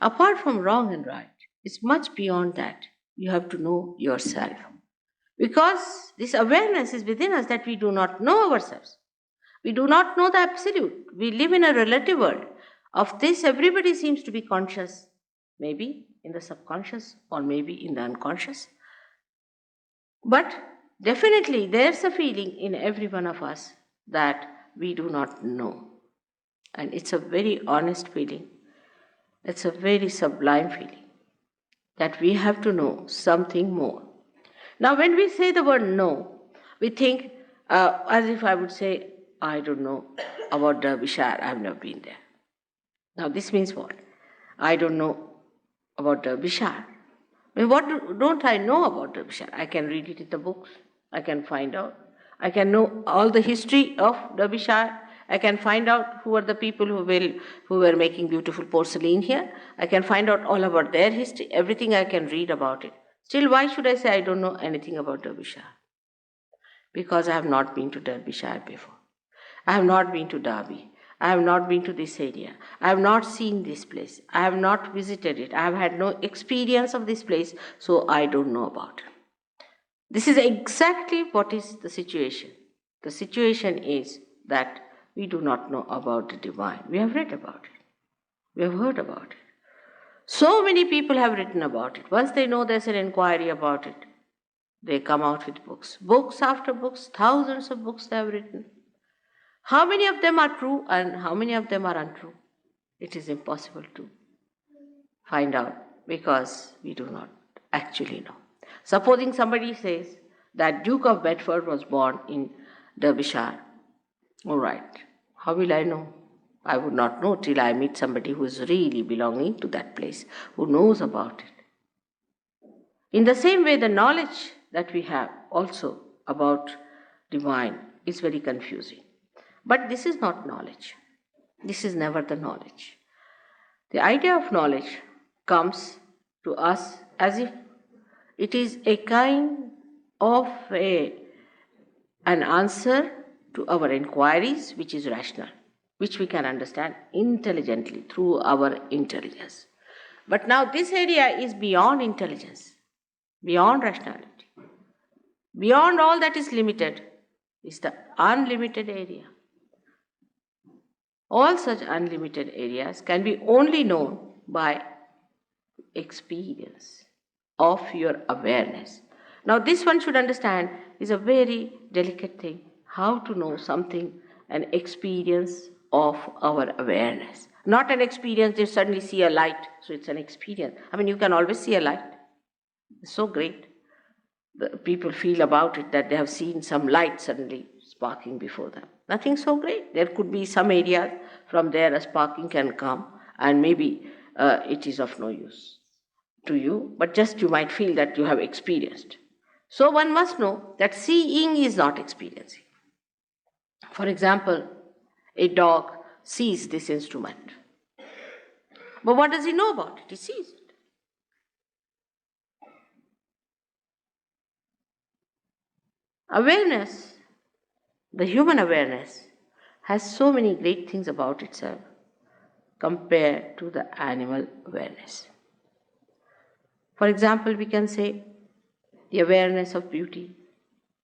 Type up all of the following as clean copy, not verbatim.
Apart from wrong and right, it's much beyond that. You have to know yourself. Because this awareness is within us that we do not know ourselves. We do not know the absolute. We live in a relative world. Of this, everybody seems to be conscious, maybe in the subconscious or maybe in the unconscious. But definitely, there's a feeling in every one of us that we do not know. And it's a very honest feeling. It's a very sublime feeling that we have to know something more. Now, when we say the word no, we think as if I would say, I don't know about Derbyshire, I've never been there. Now, this means what? I don't know about Derbyshire. I mean, don't I know about Derbyshire? I can read it in the books. I can find out. I can know all the history of Derbyshire. I can find out who are the people who were making beautiful porcelain here. I can find out all about their history. Everything I can read about it. Still, why should I say I don't know anything about Derbyshire? Because I have not been to Derbyshire before. I have not been to Derby. I have not been to this area. I have not seen this place. I have not visited it. I have had no experience of this place, so I don't know about it. This is exactly what is the situation. The situation is that we do not know about the divine. We have read about it. We have heard about it. So many people have written about it. Once they know there's an inquiry about it, they come out with books. Books after books, thousands of books they have written. How many of them are true and how many of them are untrue? It is impossible to find out because we do not actually know. Supposing somebody says that Duke of Bedford was born in Derbyshire. All right, how will I know? I would not know till I meet somebody who is really belonging to that place, who knows about it. In the same way, the knowledge that we have also about divine is very confusing. But this is not knowledge. This is never the knowledge. The idea of knowledge comes to us as if it is a kind of an answer to our inquiries, which is rational, which we can understand intelligently through our intelligence. But now this area is beyond intelligence, beyond rationality. Beyond all that is limited is the unlimited area. All such unlimited areas can be only known by experience of your awareness. Now, this one should understand is a very delicate thing. How to know something, an experience of our awareness. Not an experience, you suddenly see a light, so it's an experience. I mean, you can always see a light. It's so great. The people feel about it that they have seen some light suddenly sparking before them. Nothing so great. There could be some areas from there a sparking can come and maybe it is of no use to you, but just you might feel that you have experienced. So one must know that seeing is not experiencing. For example, a dog sees this instrument. But what does he know about it? He sees it. Awareness, the human awareness, has so many great things about itself compared to the animal awareness. For example, we can say the awareness of beauty,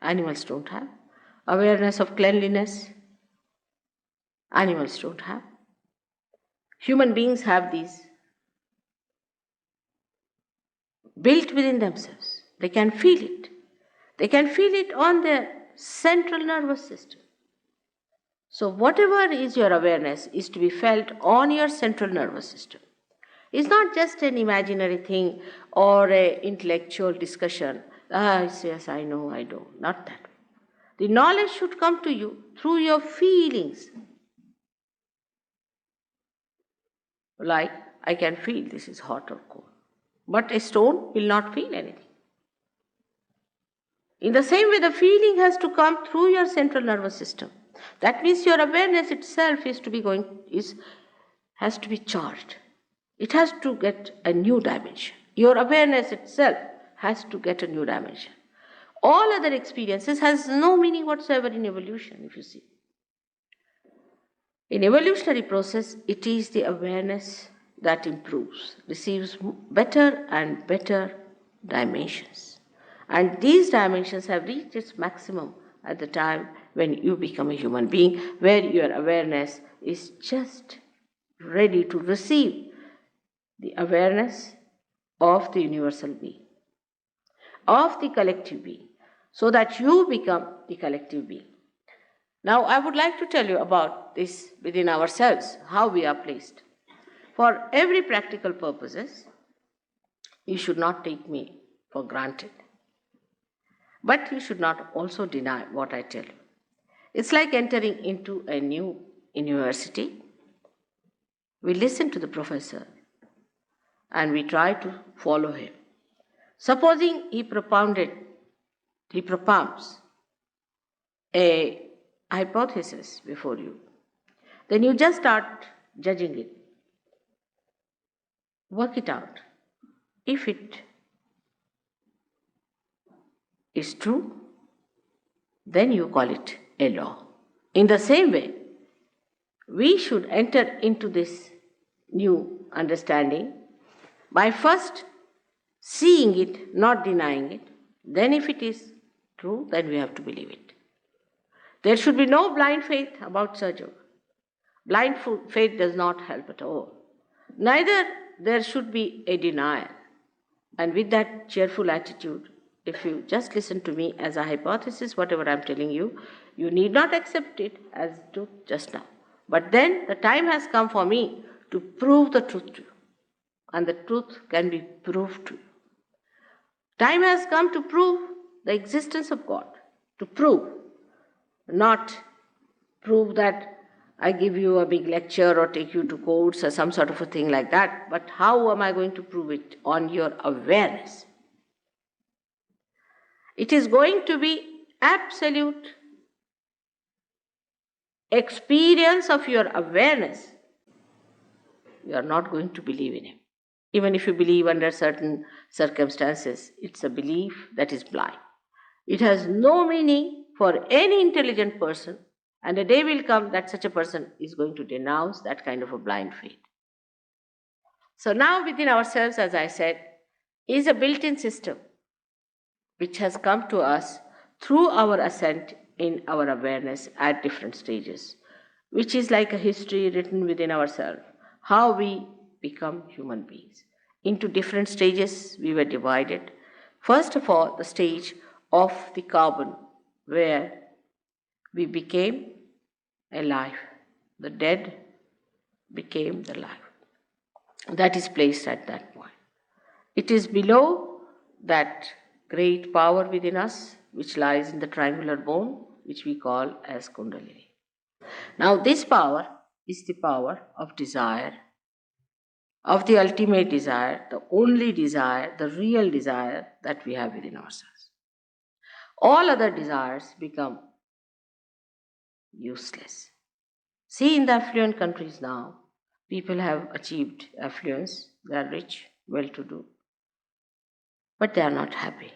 animals don't have. Awareness of cleanliness, animals don't have. Human beings have these built within themselves. They can feel it. They can feel it on their central nervous system. So whatever is your awareness is to be felt on your central nervous system. It's not just an imaginary thing or an intellectual discussion. Yes, I know, I know. Not that way. The knowledge should come to you through your feelings. Like, I can feel this is hot or cold. But a stone will not feel anything. In the same way, the feeling has to come through your central nervous system. That means your awareness itself has to be charged. It has to get a new dimension. Your awareness itself has to get a new dimension. All other experiences has no meaning whatsoever in evolution, if you see. In evolutionary process, it is the awareness that improves, receives better and better dimensions. And these dimensions have reached its maximum at the time when you become a human being, where your awareness is just ready to receive the awareness of the universal being, of the collective being, so that you become the collective being. Now, I would like to tell you about this within ourselves, how we are placed. For every practical purposes, you should not take me for granted. But you should not also deny what I tell you. It's like entering into a new university. We listen to the professor and we try to follow him. Supposing he propounds a hypothesis before you, then you just start judging it. Work it out. If it is true, then you call it a law. In the same way, we should enter into this new understanding by first seeing it, not denying it. Then if it is true, then we have to believe it. There should be no blind faith about Sahaja. Blind faith does not help at all. Neither there should be a denial. And with that cheerful attitude, if you just listen to me as a hypothesis, whatever I am telling you, you need not accept it as truth just now. But then the time has come for me to prove the truth to you. And the truth can be proved to you. Time has come to prove the existence of God. To prove, not prove that I give you a big lecture or take you to courts or some sort of a thing like that. But how am I going to prove it? On your awareness. It is going to be absolute experience of your awareness. You are not going to believe in him. Even if you believe under certain circumstances, it's a belief that is blind. It has no meaning for any intelligent person, and a day will come that such a person is going to denounce that kind of a blind faith. So now within ourselves, as I said, is a built-in system which has come to us through our ascent in our awareness at different stages, which is like a history written within ourselves, how we become human beings. Into different stages we were divided. First of all, the stage of the carbon, where we became alive. The dead became the life. That is placed at that point. It is below that great power within us, which lies in the triangular bone, which we call as Kundalini. Now, this power is the power of desire, of the ultimate desire, the only desire, the real desire that we have within ourselves. All other desires become useless. See, in the affluent countries now, people have achieved affluence, they are rich, well-to-do, but they are not happy.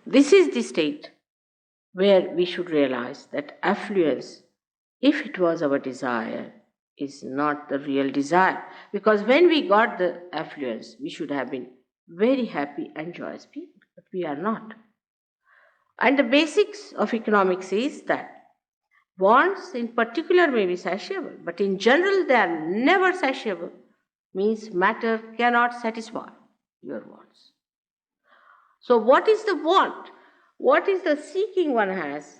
This is the state where we should realize that affluence, if it was our desire, is not the real desire. Because when we got the affluence, we should have been very happy and joyous people, but we are not. And the basics of economics is that wants in particular may be satiable, but in general they are never satiable, means matter cannot satisfy your wants. So what is the want? What is the seeking one has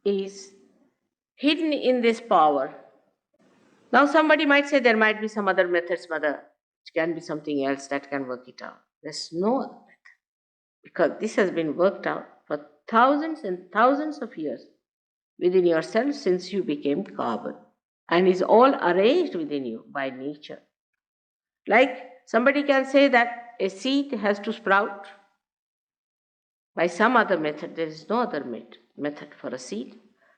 is hidden in this power. Now somebody might say there might be some other methods, mother, which can be something else that can work it out. There's no other method, because this has been worked out for thousands and thousands of years within yourself since you became carbon, and is all arranged within you by nature. Like somebody can say that a seed has to sprout by some other method. There is no other method for a seed.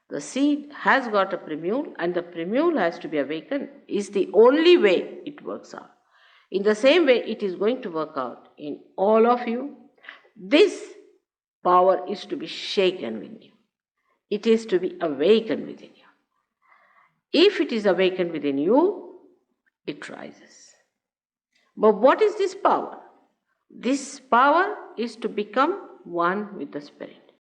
The seed has got a primule, and the primule has to be awakened, is the only way it works out. In the same way, it is going to work out in all of you. This power is to be shaken within you. It is to be awakened within you. If it is awakened within you, it rises. But what is this power? This power is to become one with the Spirit.